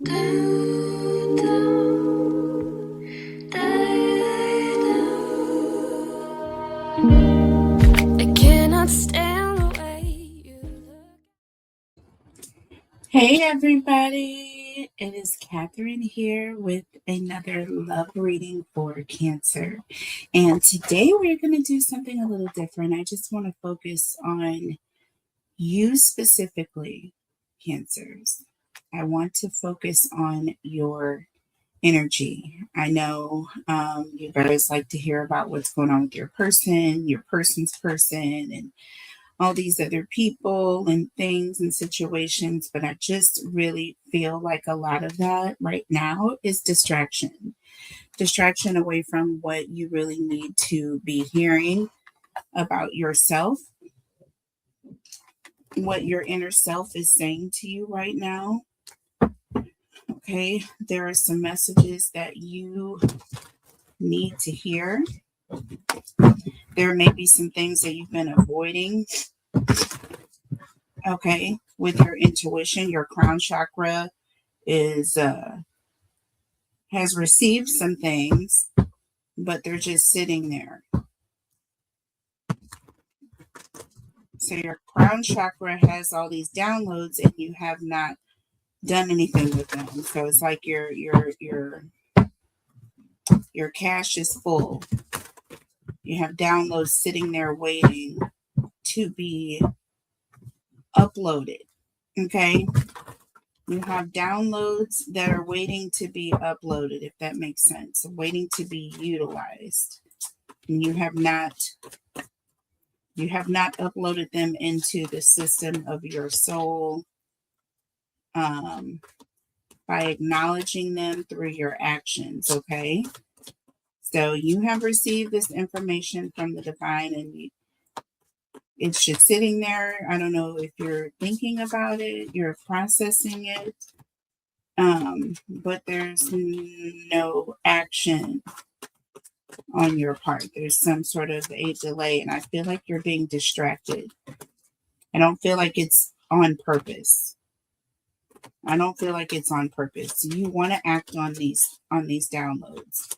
I cannot stand the way you look. Hey everybody, it is Catherine here with another love reading for Cancer. And today we're going to do something a little different. I just want to focus on you specifically, Cancers. I want to focus on your energy. I know you guys like to hear about what's going on with your person's person, and all these other people and things and situations, but I just really feel like a lot of that right now is distraction away from what you really need to be hearing about yourself, what your inner self is saying to you right now. Okay, there are some messages that you need to hear. There may be some things that you've been avoiding. Okay, with your intuition, your crown chakra is has received some things, but they're just sitting there. So your crown chakra has all these downloads and you have not done anything with them. So it's like your cache is full. You have downloads sitting there waiting to be uploaded. Okay? You have downloads that are waiting to be uploaded, if that makes sense, waiting to be utilized. And you have not uploaded them into the system of your soul by acknowledging them through your actions. Okay, so you have received this information from the divine, and it's just sitting there. I don't know if you're thinking about it, you're processing it, but there's no action on your part. There's some sort of a delay, and I feel like you're being distracted. I don't feel like it's on purpose. I don't feel like it's on purpose. You want to act on these downloads.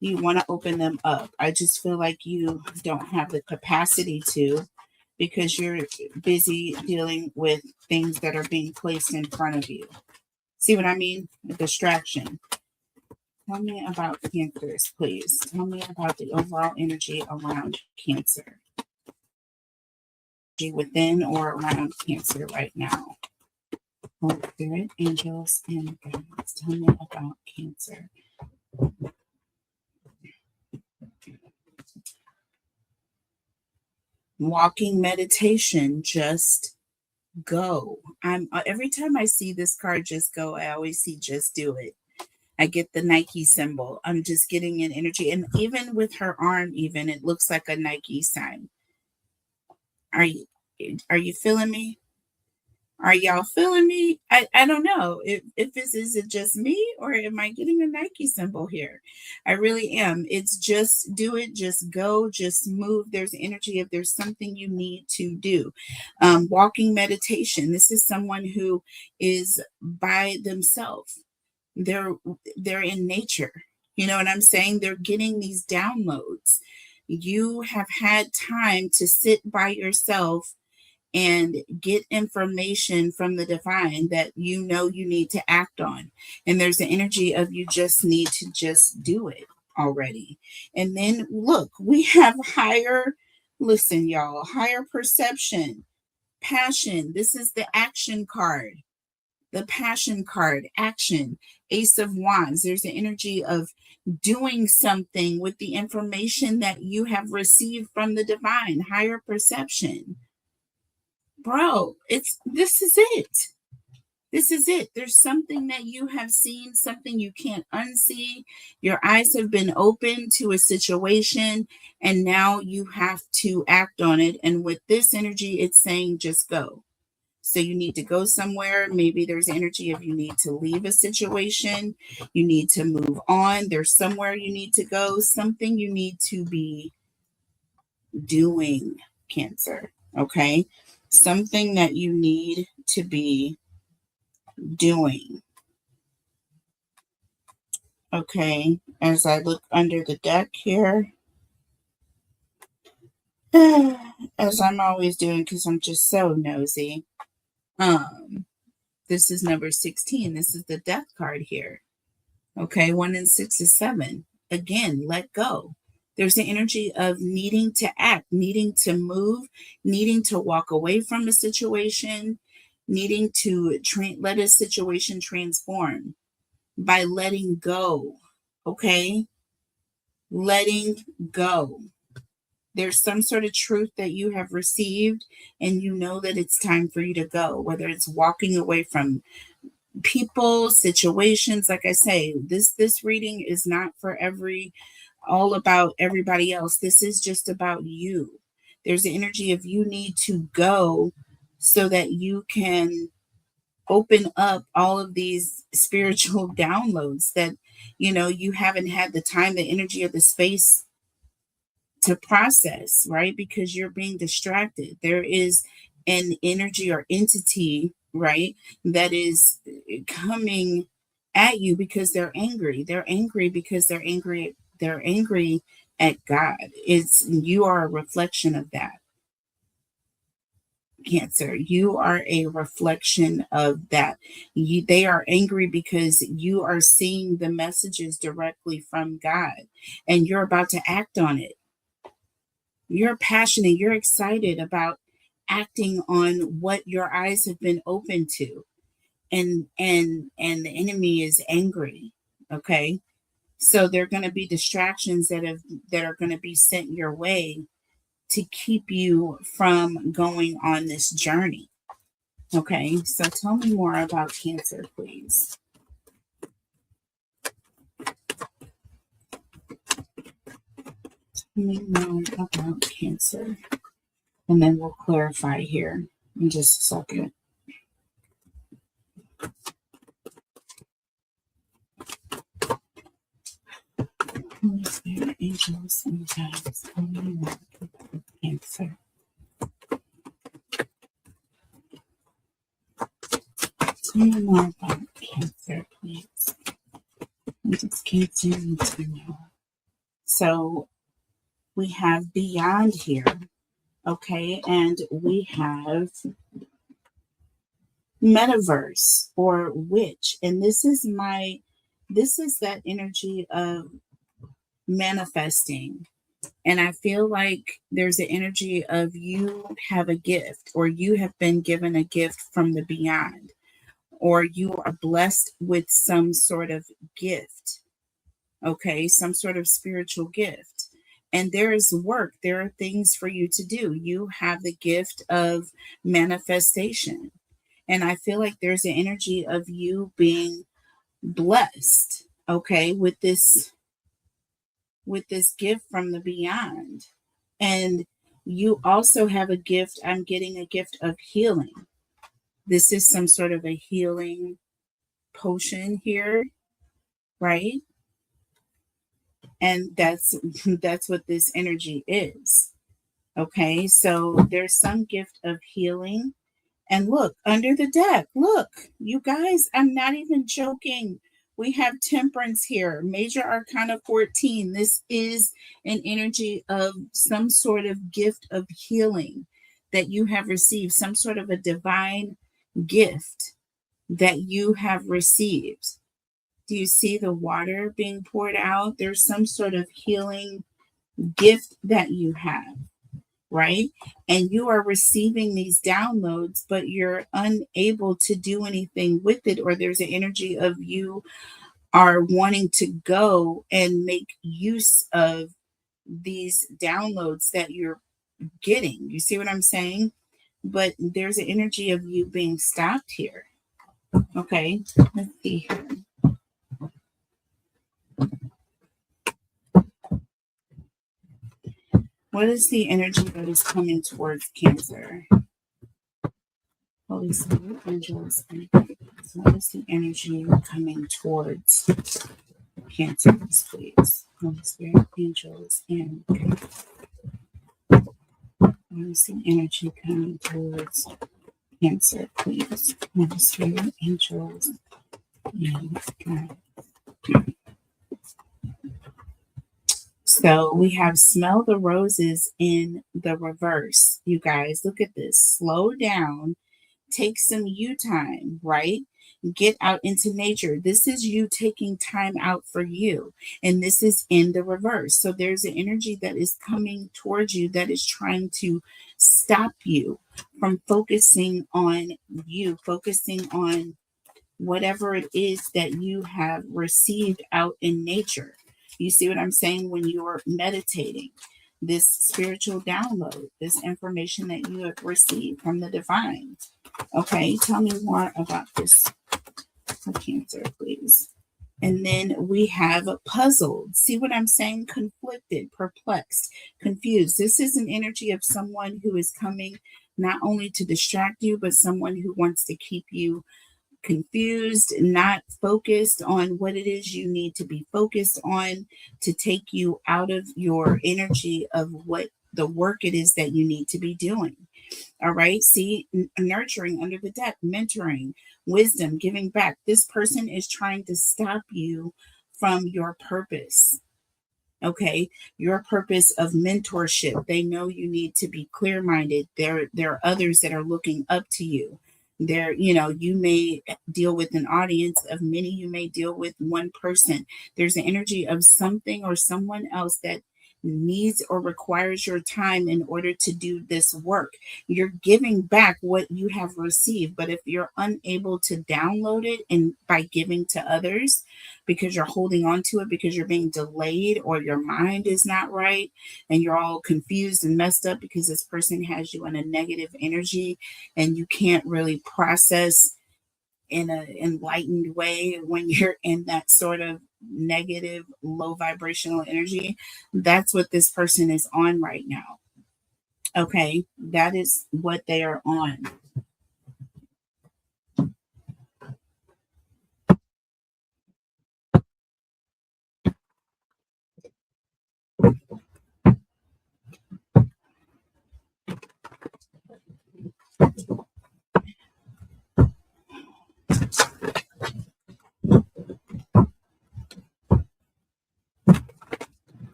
You want to open them up. I just feel like you don't have the capacity to, because you're busy dealing with things that are being placed in front of you. See what I mean? A distraction. Tell me about Cancers, please. Tell me about the overall energy around Cancer. Within or around Cancer right now. Holy Spirit, angels, and guides. Tell me about Cancer. Walking meditation, just go. I'm every time I see this card, just go, I always see just do it. I get the Nike symbol. I'm just getting an energy. And even with her arm, even it looks like a Nike sign. Are you feeling me? Are y'all feeling me? I don't know if is it just me, or am I getting a Nike symbol here? I really am. It's just do it, just go, just move. There's energy if there's something you need to do. Walking meditation. This is someone who is by themselves. They're in nature. You know what I'm saying? They're getting these downloads. You have had time to sit by yourself and get information from the divine that you know you need to act on. And there's the energy of you just need to just do it already. And then look, we have listen, y'all, higher perception, passion. This is the action card. The passion card, action, Ace of Wands. There's the energy of doing something with the information that you have received from the divine, higher perception. Bro, this is it. This is it. There's something that you have seen, something you can't unsee. Your eyes have been open to a situation, and now you have to act on it. And with this energy, it's saying just go. So you need to go somewhere. Maybe there's energy if you need to leave a situation, you need to move on. There's somewhere you need to go, something you need to be doing, Cancer. Okay. Something that you need to be doing. Okay, as I look under the deck here, as I'm always doing because I'm just so nosy. This is number 16. This is the death card here. Okay, 1 and 6 is 7. Again, let go. There's the energy of needing to act, needing to move, needing to walk away from a situation, needing to let a situation transform by letting go. Okay, letting go. There's some sort of truth that you have received, and you know that it's time for you to go, whether it's walking away from people, situations. Like I say, this reading is not for all about everybody else. This is just about you. There's the energy of you need to go so that you can open up all of these spiritual downloads that you haven't had the time, the energy, or the space to process, right? Because you're being distracted. There is an energy or entity, right, that is coming at you because they're angry. They're angry because they're angry. They're angry at God. You are a reflection of that. Cancer, you are a reflection of that. They are angry because you are seeing the messages directly from God and you're about to act on it. You're passionate, you're excited about acting on what your eyes have been open to. And the enemy is angry. Okay. So there are going to be distractions that are going to be sent your way to keep you from going on this journey. Okay. So tell me more about Cancer, please. Tell me more about Cancer. And then we'll clarify here in just a second. Holy Spirit, angels, and guides, tell me more about Cancer. Tell me more about Cancer, please. I'm just Cancer needs to know. So we have Beyond here, okay, and we have Metaverse or Witch, and this is that energy of manifesting. And I feel like there's an energy of you have a gift, or you have been given a gift from the beyond, or you are blessed with some sort of gift, okay, some sort of spiritual gift. And there is work, there are things for you to do. You have the gift of manifestation. And I feel like there's an energy of you being blessed, okay, with this gift from the beyond. And you also have a gift. I'm getting a gift of healing. This is some sort of a healing potion here, right? And that's what this energy is. Okay, so there's some gift of healing. And look, under the deck, look, you guys, I'm not even joking. We have Temperance here, Major Arcana 14. This is an energy of some sort of gift of healing that you have received, some sort of a divine gift that you have received. Do you see the water being poured out? There's some sort of healing gift that you have, right? And you are receiving these downloads, but you're unable to do anything with it, or there's an energy of you are wanting to go and make use of these downloads that you're getting. You see what I'm saying? But there's an energy of you being stopped here. Okay, let's see here. What is the energy that is coming towards Cancer? Holy Spirit, angels, and guides. What is the energy coming towards Cancer, please? Holy Spirit, angels, and guides. What is the energy coming towards Cancer, please? Holy Spirit, angels, and guides. So we have smell the roses in the reverse. You guys, look at this. Slow down, take some you time, right? Get out into nature. This is you taking time out for you. And this is in the reverse. So there's an energy that is coming towards you that is trying to stop you from focusing on you, focusing on whatever it is that you have received out in nature. You see what I'm saying? When you're meditating, this spiritual download, this information that you have received from the divine. Okay, tell me more about this for Cancer, please. And then we have puzzled. See what I'm saying? Conflicted, perplexed, confused. This is an energy of someone who is coming not only to distract you, but someone who wants to keep you confused, not focused on what it is you need to be focused on, to take you out of your energy of what the work it is that you need to be doing. All right. See, nurturing under the deck, mentoring, wisdom, giving back. This person is trying to stop you from your purpose. Okay, your purpose of mentorship. They know you need to be clear-minded. There are others that are looking up to you. There, you may deal with an audience of many, you may deal with one person. There's an energy of something or someone else that needs or requires your time in order to do this work. You're giving back what you have received, but if you're unable to download it and by giving to others, because you're holding on to it, because you're being delayed or your mind is not right and you're all confused and messed up because this person has you in a negative energy and you can't really process in an enlightened way when you're in that sort of negative, low vibrational energy. That's what this person is on right now. Okay, that is what they are on.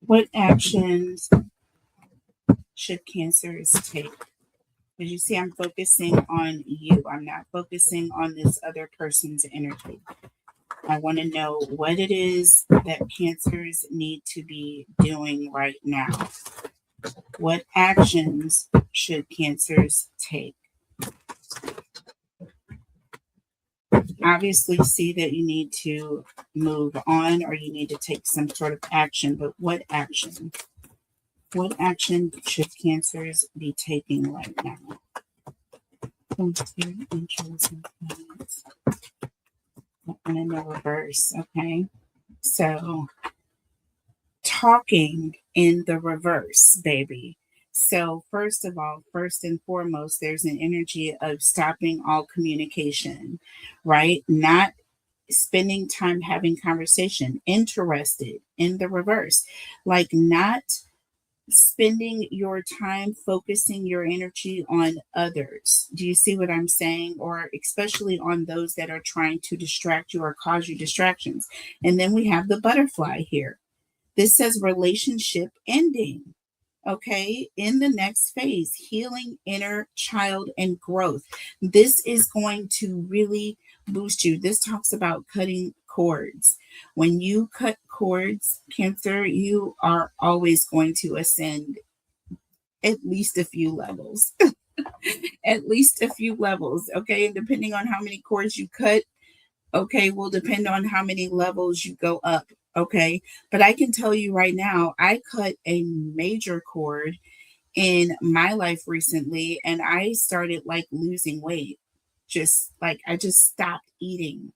What actions should cancers take? Because you see, I'm focusing on you. I'm not focusing on this other person's energy. I want to know what it is that cancers need to be doing right now. What actions should cancers take? Obviously, see that you need to move on or you need to take some sort of action, but what action? What action should cancers be taking right now? And in the reverse, okay? So, talking in the reverse, baby. So, first of all, first and foremost, there's an energy of stopping all communication, right? Not spending time having conversation, interested in the reverse, like not spending your time focusing your energy on others. Do you see what I'm saying? Or especially on those that are trying to distract you or cause you distractions. And then we have the butterfly here. This says relationship ending. Okay, in the next phase, healing inner child and growth. This is going to really boost you. This talks about cutting cords. When you cut cords, Cancer, you are always going to ascend at least a few levels. At least a few levels. Okay, and depending on how many cords you cut, okay, will depend on how many levels you go up. Okay, but I can tell you right now, I cut a major cord in my life recently and I started like losing weight. Just like I just stopped eating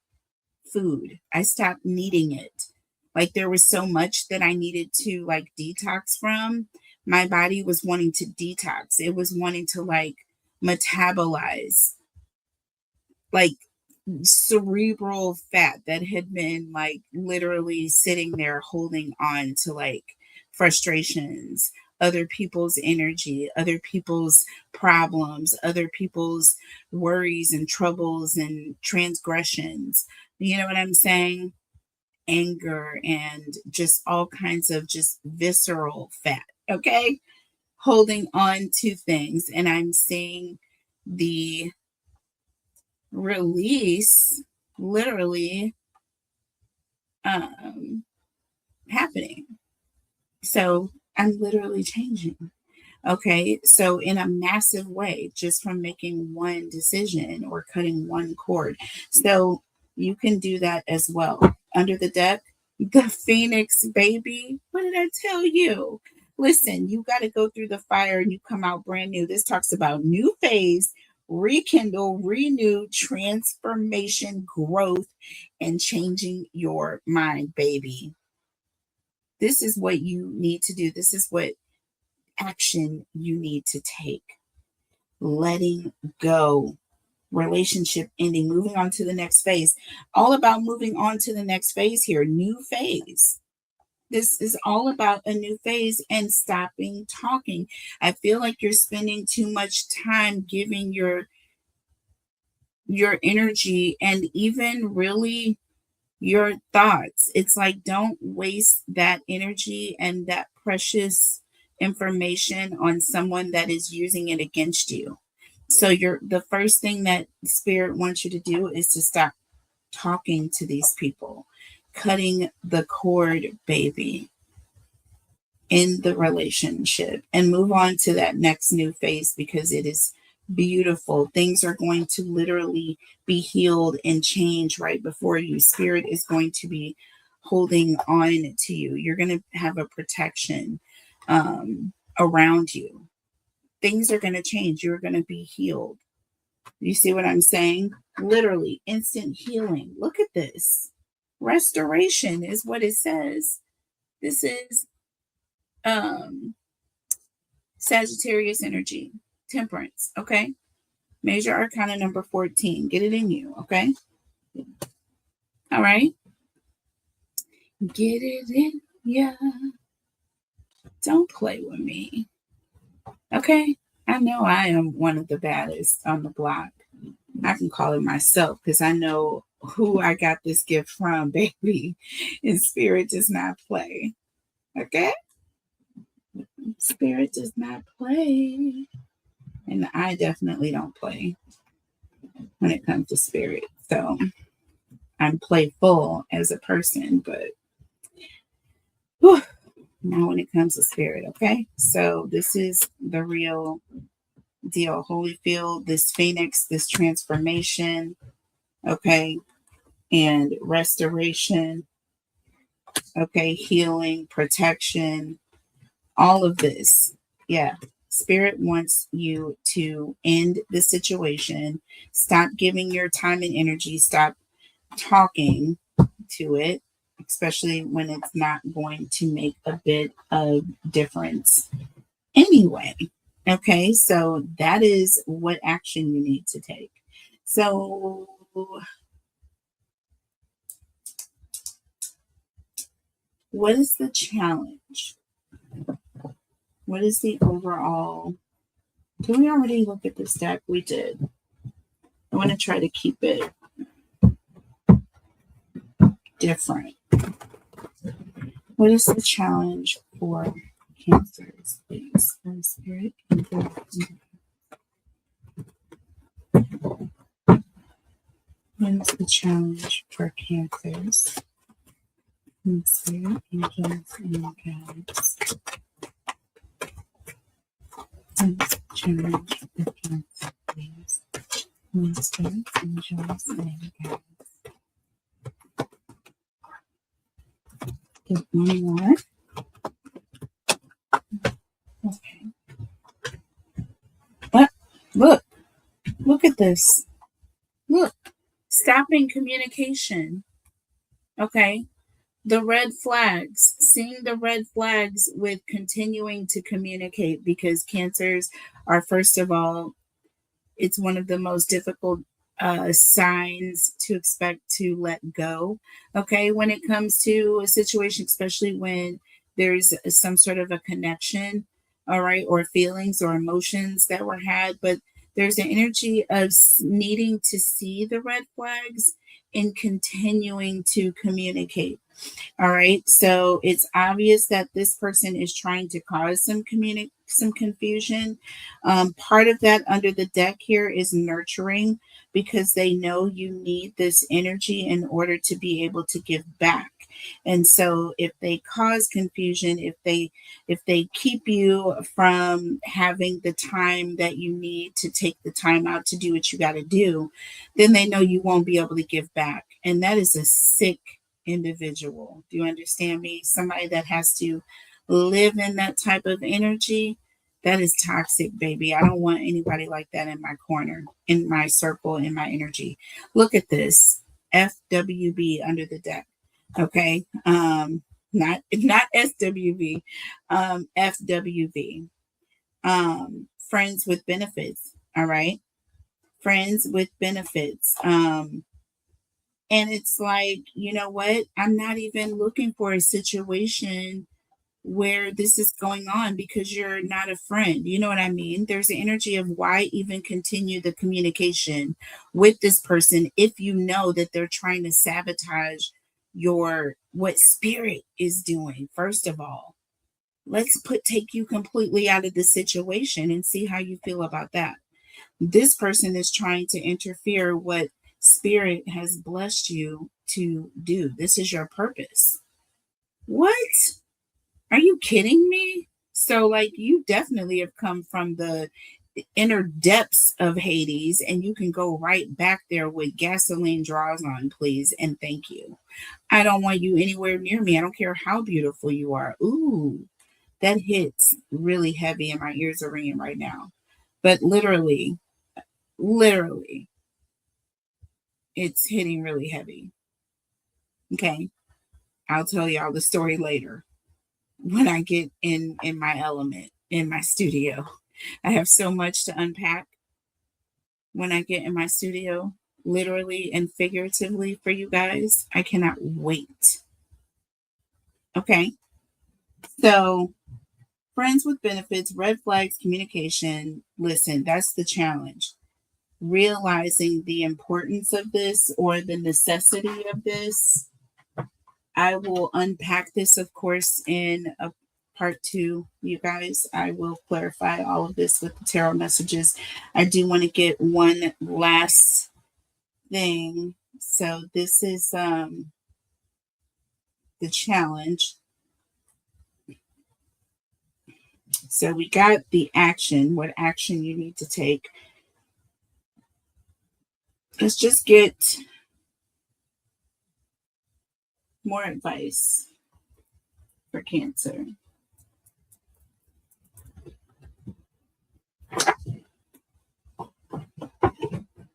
food. I stopped needing it. Like there was so much that I needed to like detox from. My body was wanting to detox. It was wanting to like metabolize like cerebral fat that had been like literally sitting there holding on to like frustrations, other people's energy, other people's problems, other people's worries and troubles and transgressions. You know what I'm saying? anger and just all kinds of just visceral fat, okay? Holding on to things. And I'm seeing the release literally happening. So I'm literally changing. Okay, so in a massive way, just from making one decision or cutting one cord. So you can do that as well. Under the deck, the Phoenix baby. What did I tell you? Listen, you got to go through the fire and you come out brand new. This talks about new phase, rekindle, renew, transformation, growth, and changing your mind, baby. This is what you need to do. This is what action you need to take. Letting go, relationship ending, moving on to the next phase. All about moving on to the next phase here, new phase. This is all about a new phase and stopping talking. I feel like you're spending too much time giving your energy and even really your thoughts. It's like don't waste that energy and that precious information on someone that is using it against you. So the first thing that spirit wants you to do is to stop talking to these people, cutting the cord, baby, in the relationship and move on to that next new phase because it is beautiful. Things are going to literally be healed and change right before you. Spirit is going to be holding on to you. You're going to have a protection around you. Things are going to change. You're going to be healed. You see what I'm saying? Literally instant healing. Look at this. Restoration is what it says. This is Sagittarius energy, temperance, okay? Major arcana number 14. Get it in you, okay? All right. Get it in ya. Don't play with me. Okay? I know I am one of the baddest on the block. I can call it myself because I know who I got this gift from, baby. And spirit does not play. Okay? Spirit does not play. And I definitely don't play when it comes to spirit. So I'm playful as a person, but whew, now when it comes to spirit, okay? So this is the real deal. Holyfield, this phoenix, this transformation, okay? And restoration, okay? Healing, protection, all of this. Yeah. Spirit wants you to end the situation. Stop giving your time and energy. Stop talking to it, especially when it's not going to make a bit of difference anyway. Okay, so that is what action you need to take. So, what is the challenge? What is the overall? Did we already look at this deck? We did. I want to try to keep it different. What is the challenge for Cancers, please? Spirit. What is the challenge for Cancers? Spirit, angels, and guides. What is the challenge for Cancer, please? Spirit, angels, and guides. Get one more. Okay. But look at this. Look, stopping communication. Okay. The red flags, seeing the red flags with continuing to communicate because cancers are, first of all, it's one of the most difficult signs to expect to let go. Okay. When it comes to a situation, especially when there's some sort of a connection, all right, or feelings or emotions that were had, but there's an energy of needing to see the red flags and continuing to communicate. All right. So it's obvious that this person is trying to cause some confusion. Part of that under the deck here is nurturing, because they know you need this energy in order to be able to give back. And so if they cause confusion, if they keep you from having the time that you need to take the time out to do what you got to do, then they know you won't be able to give back. And that is a sick individual. Do you understand me? Somebody that has to live in that type of energy, that is toxic, baby. I don't want anybody like that in my corner, in my circle, in my energy. Look at this. FWB under the deck. Okay. Not SWV. FWV. Friends with benefits. All right. Friends with benefits. And it's like, you know what? I'm not even looking for a situation where this is going on, because you're not a friend. You know what I mean? There's the energy of why even continue the communication with this person if you know that they're trying to sabotage your what spirit is doing. First of all, let's take you completely out of the situation and see how you feel about that. This person is trying to interfere what spirit has blessed you to do. This is your purpose. What? Are you kidding me? So, like, you definitely have come from the inner depths of Hades, and you can go right back there with gasoline draws on, please, and thank you. I don't want you anywhere near me. I don't care how beautiful you are. Ooh, that hits really heavy, and my ears are ringing right now. But literally, it's hitting really heavy. Okay. I'll tell y'all the story later when I get in my element in my studio. I have so much to unpack when I get in my studio, literally and figuratively for you guys. I cannot wait. Okay. So, friends with benefits, red flags, communication. Listen, that's the challenge. Realizing the importance of this or the necessity of this. I will unpack this, of course, in a part two, you guys. I will clarify all of this with the tarot messages. I do want to get one last thing. So this is the challenge. So we got the action, what action you need to take. Let's just get more advice for Cancer.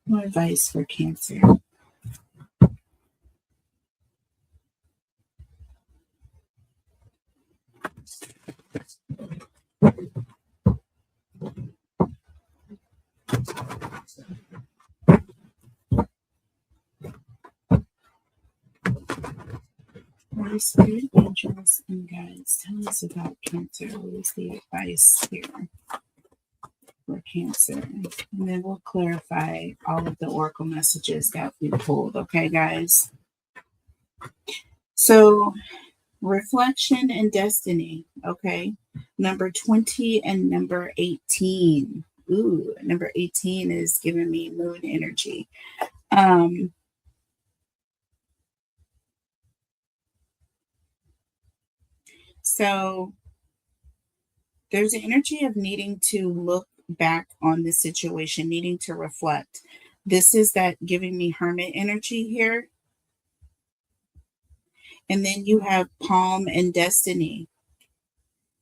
More advice for Cancer. Holy Spirit, angels, and guides, tell us about Cancer. What is the advice here for Cancer? And then we'll clarify all of the oracle messages that we pulled. Okay, guys? So, reflection and destiny. Okay. Number 20 and number 18. Ooh, number 18 is giving me moon energy. So there's an energy of needing to look back on the situation, needing to reflect. This is that giving me hermit energy here. And then you have palm and destiny.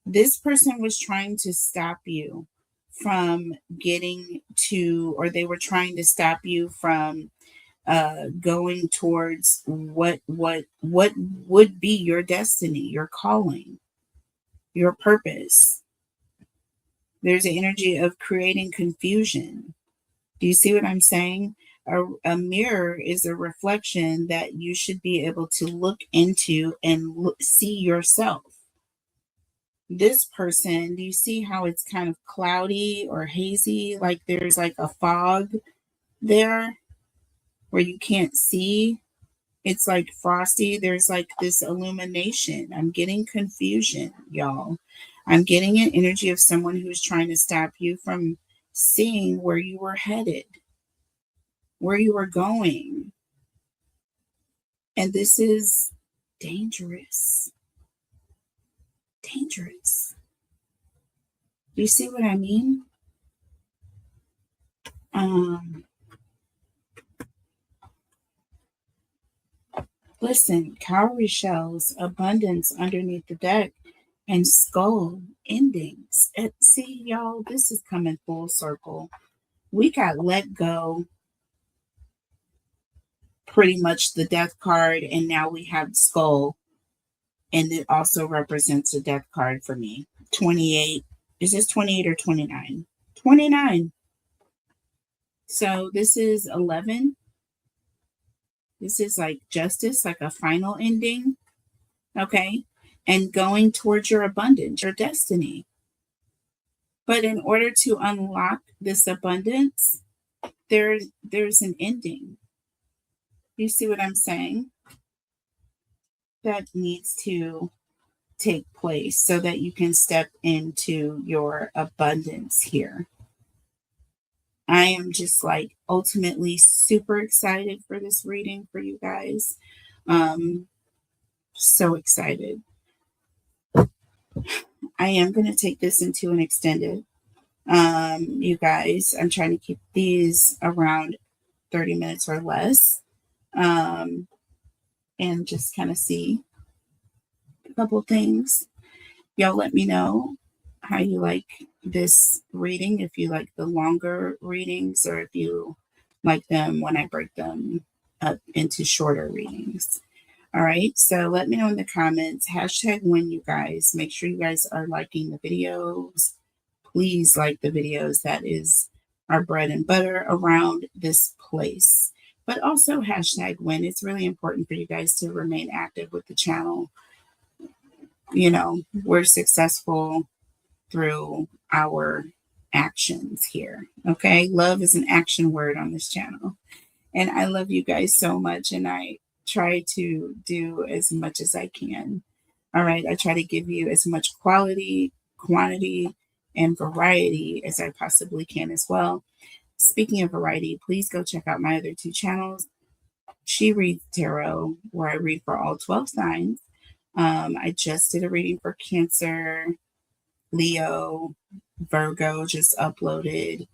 This person was trying to stop you from getting to, or they were trying to stop you from going towards what would be your destiny, your calling, your purpose. There's an energy of creating confusion. Do you see what I'm saying? A mirror is a reflection that you should be able to look into and see yourself. This person, do you see how it's kind of cloudy or hazy? Like there's like a fog there where you can't see. It's like frosty. There's like this illumination. I'm getting confusion, y'all. I'm getting an energy of someone who's trying to stop you from seeing where you were headed, where you were going. And this is dangerous. Dangerous. Do you see what I mean? Listen, cowrie shells, abundance underneath the deck, and skull endings. See, y'all, this is coming full circle. We got let go, pretty much the death card, and now we have skull, and it also represents a death card for me. 28. Is this 28 or 29? 29. So this is 11. This is like justice, like a final ending. Okay. And going towards your abundance, your destiny. But in order to unlock this abundance, there's an ending. You see what I'm saying? That needs to take place so that you can step into your abundance here. I am just like ultimately super excited for this reading for you guys. So excited. I am going to take this into an extended. You guys, I'm trying to keep these around 30 minutes or less. And just kind of see a couple things. Y'all let me know how you like this reading, if you like the longer readings or if you like them when I break them up into shorter readings. All right, so let me know in the comments. #win, you guys. Make sure you guys are liking the videos. Please like the videos. That is our bread and butter around this place. But also #win. It's really important for you guys to remain active with the channel. You know, we're successful through our actions here. Okay. Love is an action word on this channel. And I love you guys so much. And I try to do as much as I can. All right. I try to give you as much quality, quantity, and variety as I possibly can as well. Speaking of variety, please go check out my other 2 channels. She Reads Tarot, where I read for all 12 signs. I just did a reading for Cancer, Leo, Virgo, just uploaded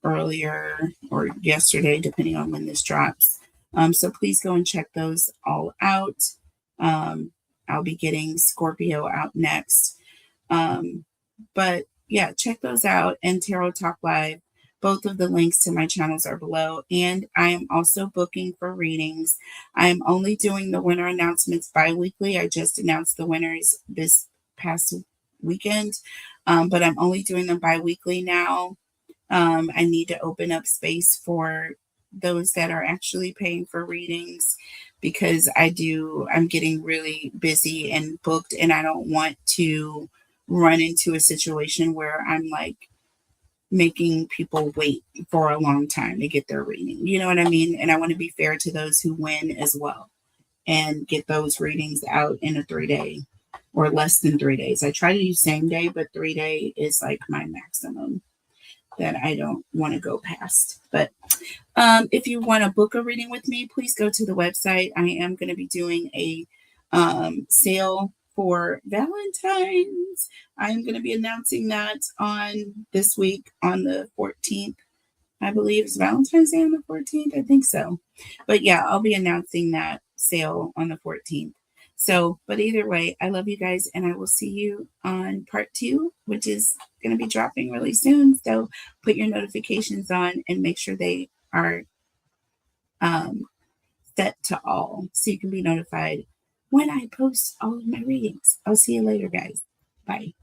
earlier or yesterday, depending on when this drops. So please go and check those all out. I'll be getting Scorpio out next. But yeah, check those out. And Tarot Talk Live. Both of the links to my channels are below. And I am also booking for readings. I am only doing the winner announcements bi-weekly. I just announced the winners this past weekend, but I'm only doing them bi-weekly now. I need to open up space for those that are actually paying for readings because I'm getting really busy and booked, and I don't want to run into a situation where I'm like making people wait for a long time to get their reading. You know what I mean? And I want to be fair to those who win as well and get those readings out in a 3-day or less than 3 days. I try to do same day, but 3-day is like my maximum that I don't want to go past. But if you want to book a reading with me, please go to the website. I am going to be doing a sale for Valentine's. I'm going to be announcing that on this week on the 14th. I believe it's Valentine's Day on the 14th. I think so. But yeah, I'll be announcing that sale on the 14th. So, but either way, I love you guys, and I will see you on part 2, which is going to be dropping really soon. So put your notifications on and make sure they are set to all so you can be notified when I post all of my readings. I'll see you later, guys. Bye.